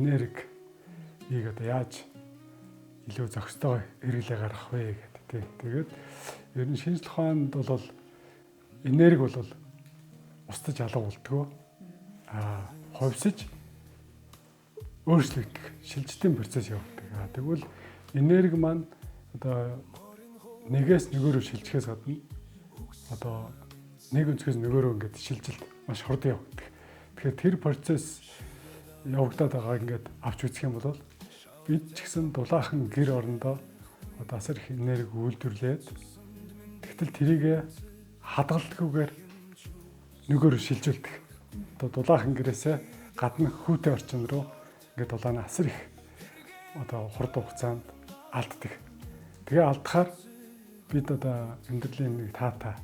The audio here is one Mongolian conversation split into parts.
Энергийг одоо яаж илүү зохистой хэрэглээ гаргах вэ гэдэг тийм. Тэгээд ер нь шинжлэх ухаанд бол энерги бол устдаж алга болдгоо. Хувьсаж өөрчлөгдөх шилжилтийн процесс явагддаг. Тэгвэл энерги маань одоо нэгээс нөгөөрөө шилжихээс гадна одоо нэг өнцгөөс нөгөөрөө ингээд шилжилт маш хурдан явагддаг. Тэгэхээр тэр процесс явагдаад байгааг ингээд авч үзэх юм бол бид ч гэсэн дулаахан гэр орондоо одоо асар их энерги үйлдвэрлээд тэгтэл тэрийг хадгалдаггүйгээр нөгөөрөө шилжүүлдэг. Одоо дулаахан гэрээсээ гадна хүүтэй орчин руу ингээд дулааны асар их одоо хурдан хугацаанд алддаг. Тэгээ алдахаар бид одоо амьдралын нэг таатай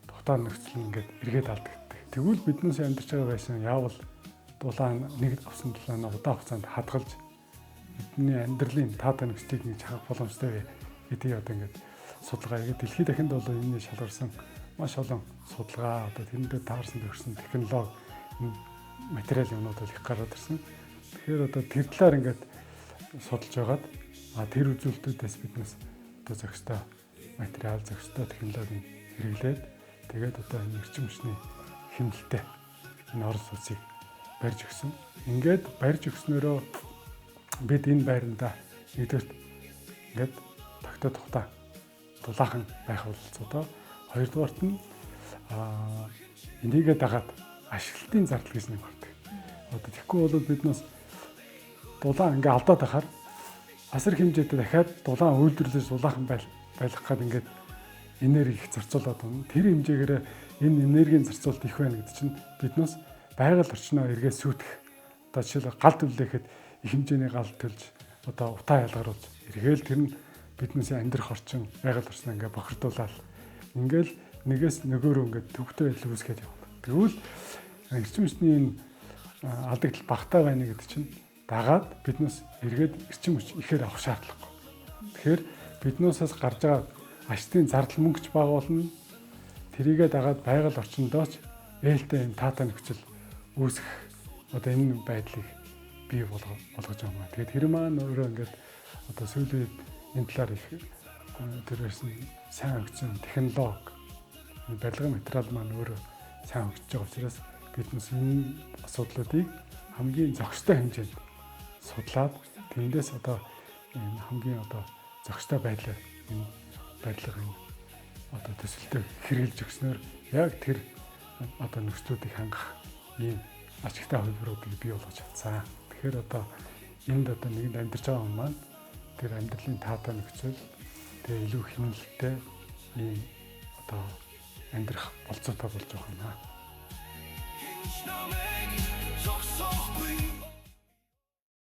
тухтаа нөхцөл ингээд эргээд алдагддаг. Тэгвэл биднээс амьдарч байгаа байсан яавал дулаан нэг авсан дулаанаа удаан хугацаанд хадгалж бидний амьдралын таатай нөхцөлийг нэг чахах боломжтой вэ гэдгийг одоо ингээд судалгаа хийгээд дэлхийд дахинд бол энэний шалгарсан маш олон судалгаа одоо тэрэндээ таарсан төгссөн технологи материал юмнууд бол их гараад ирсэн. Тэгэхээр одоо тэр талаар ингээд судалж байгаад тэр үзүүлэлтүүдээс биднээс одоо зохистой материал, зохистой технологийн хэрэглээд тэгээд одоо энэ эрчим хүчний хэмнэлттэй энэ Орос улсыг барьж өгсөн. Ингээд барьж өгснөөрөө бид энэ байранда нэгдүгээрт ингээд тогтоо тухтаа дулаахан байх бололцоодоо хоёрдугаарт нь энийгээ дагаад ашиглалтын зардал гэж нэг гардаг. Одоо тэгэхгүй бол биднээс дулаан ингээ алдаад байхаар асар хэмжээтэй дахиад дулаан үйлдвэрлэж дулаахан байлгах гээд ингээд энерги их зарцуулаад байна. Тэр хэмжээгээр энэ энергийн зарцуулалт их байна гэдэг чинь биднээс байгаль орчноо эргээ сүйтгэх. Одоо жишээлбэл гал төлөөлөхэд их хэмжээний гал төлж одоо утаа ялгаруулж эргээл тэр нь биднээс амьдрах орчин байгаль орчноо ингээ бохирдуулаад ингээл нэгээс нөгөөрөө ингээ төвхтэй байдал үүсгээд явна. Тэгвэл эрчим хүчний энэ алдагдал багтаа байна гэдэг чинь дагаад биднээс эргээд эрчим хүч ихээр авах шаардлагагүй. Тэгэхээр биднээсээс гарч байгаа ашигтын зардал мөнгөч бага болно. Тэрийгээ дагаад байгаль орчиндооч ээлтэй энэ таатай нөхцөл үүсэх одоо энэ байдлыг бий болгож байгаа юм. Тэгээд тэр маань өөрөө ингээд одоо сүүлийн энэ талаар их тэрээс нь сайн хөгжсөн технологи барилгын материал маань өөрөө сайн хөгжиж байгаа учраас биднээс энэ асуудлуудыг хамгийн зохистой хэмжээнд судлаад тэндээс одоо энэ хамгийн одоо зохистой байдлаар энэ барилгын одоо төсөлтөд хэрэгжилж өгснөөр яг тэр одоо нөхцлүүдийг хангах ийм ашигтай хувилбаруудыг бий болгож чадсан. Тэгэхээр одоо энд одоо нэгэнд амьдарч байгаа хүн маань тэр амьдралын таатай нөхцөл тэгээ илүү хэмнэлттэй ийм одоо амьдрах болцоотой болж байгаа юм аа.